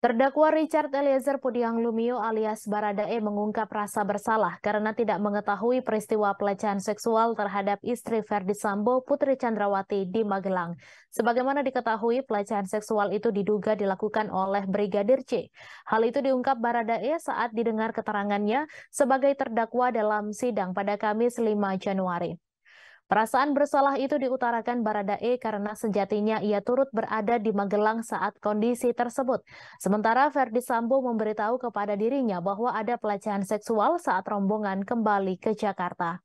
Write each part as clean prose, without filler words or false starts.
Terdakwa Richard Eliezer Pudiang Lumiu alias Baradae mengungkap rasa bersalah karena tidak mengetahui peristiwa pelecehan seksual terhadap istri Verdi Sambo, Putri Chandrawati di Magelang. Sebagaimana diketahui, pelecehan seksual itu diduga dilakukan oleh Brigadir C. Hal itu diungkap Baradae saat didengar keterangannya sebagai terdakwa dalam sidang pada Kamis 5 Januari. Perasaan bersalah itu diutarakan Baradae karena sejatinya ia turut berada di Magelang saat kondisi tersebut. Sementara Verdi Sambo memberitahu kepada dirinya bahwa ada pelecehan seksual saat rombongan kembali ke Jakarta.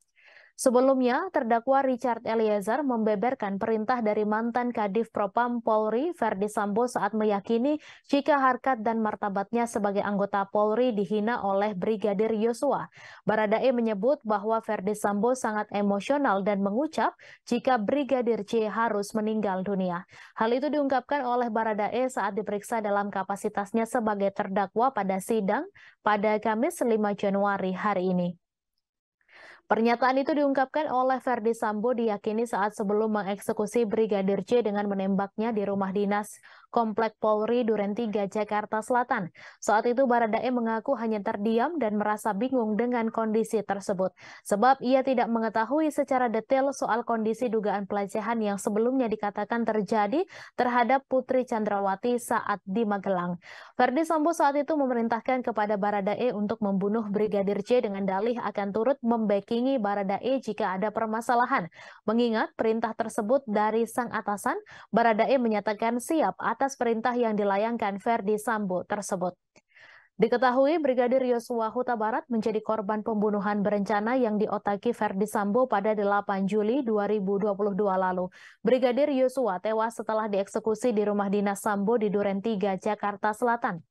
Sebelumnya, terdakwa Richard Eliezer membeberkan perintah dari mantan Kadif Propam Polri Verdi Sambo saat meyakini jika harkat dan martabatnya sebagai anggota Polri dihina oleh Brigadir Yosua. Baradae menyebut bahwa Verdi Sambo sangat emosional dan mengucap jika Brigadir C harus meninggal dunia. Hal itu diungkapkan oleh Baradae saat diperiksa dalam kapasitasnya sebagai terdakwa pada sidang pada Kamis 5 Januari hari ini. Pernyataan itu diungkapkan oleh Verdi Sambo diyakini saat sebelum mengeksekusi Brigadir C dengan menembaknya di rumah dinas Komplek Polri Duren 3 Jakarta Selatan. Saat itu Baradae mengaku hanya terdiam dan merasa bingung dengan kondisi tersebut. Sebab ia tidak mengetahui secara detail soal kondisi dugaan pelecehan yang sebelumnya dikatakan terjadi terhadap Putri Chandrawati saat di Magelang. Verdi Sambo saat itu memerintahkan kepada Baradae untuk membunuh Brigadir C dengan dalih akan turut membackingi Baradae jika ada permasalahan. Mengingat perintah tersebut dari sang atasan, Baradae menyatakan siap atas perintah yang dilayangkan Verdi Sambo tersebut. Diketahui Brigadir Yosua Huta Barat menjadi korban pembunuhan berencana yang diotaki Verdi Sambo pada 8 Juli 2022 lalu. Brigadir Yosua tewas setelah dieksekusi di rumah dinas Sambo di Duren 3, Jakarta Selatan.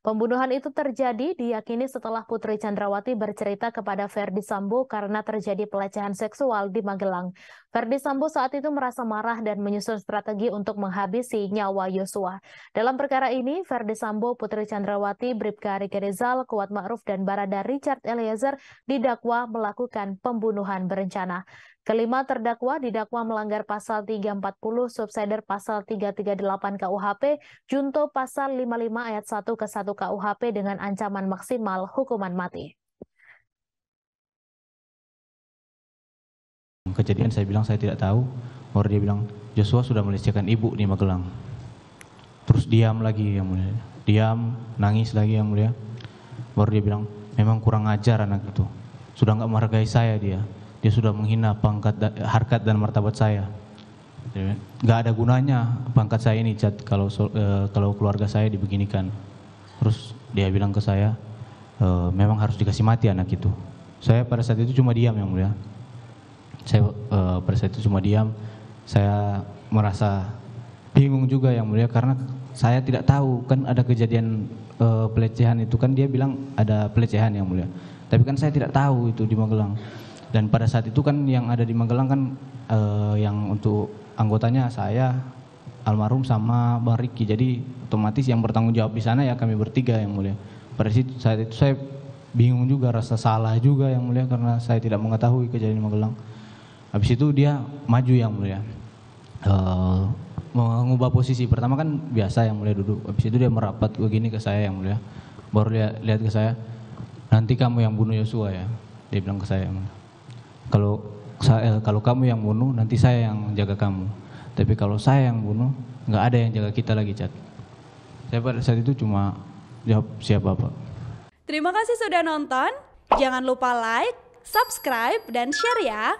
Pembunuhan itu terjadi diyakini setelah Putri Chandrawati bercerita kepada Verdi Sambo karena terjadi pelecehan seksual di Magelang. Verdi Sambo saat itu merasa marah dan menyusun strategi untuk menghabisi nyawa Yosua. Dalam perkara ini, Verdi Sambo, Putri Chandrawati, Bribka Riki Rizal, Kuat Ma'ruf, dan Barada Richard Eliezer didakwa melakukan pembunuhan berencana. Kelima terdakwa didakwa melanggar pasal 340 subsider pasal 338 KUHP, junto pasal 55 ayat 1 ke 1 KUHP dengan ancaman maksimal hukuman mati. Kejadian saya bilang saya tidak tahu, baru dia bilang Joshua sudah melecehkan ibu di Magelang. Terus diam lagi yang mulia, diam, nangis lagi yang mulia. Baru dia bilang memang kurang ajar anak itu, sudah nggak menghargai saya dia sudah menghina pangkat, harkat dan martabat saya. Nggak ada gunanya pangkat saya ini, Chat, kalau keluarga saya dibeginikan. Terus dia bilang ke saya, memang harus dikasih mati anak itu. Saya pada saat itu cuma diam yang mulia. Saya pada saat itu cuma diam. Saya merasa bingung juga yang mulia karena saya tidak tahu kan ada kejadian pelecehan itu, kan dia bilang ada pelecehan yang mulia. Tapi kan saya tidak tahu itu di Magelang. Dan pada saat itu kan yang ada di Magelang kan yang untuk anggotanya saya, almarhum sama Bang Riki. Jadi otomatis yang bertanggung jawab di sana ya kami bertiga yang mulia. Pada saat itu saya bingung juga, rasa salah juga yang mulia karena saya tidak mengetahui kejadian di Magelang. Habis itu dia maju yang mulia, mengubah posisi. Pertama kan biasa yang mulia duduk. Habis itu dia merapat begini ke saya yang mulia. Baru lihat ke saya, nanti kamu yang bunuh Yosua ya. Dia bilang ke saya, kalau kamu yang bunuh, nanti saya yang jaga kamu. Tapi kalau saya yang bunuh, nggak ada yang jaga kita lagi, Chat. Saya pada saat itu cuma jawab siap Bapak. Terima kasih sudah nonton. Jangan lupa like, subscribe, dan share ya.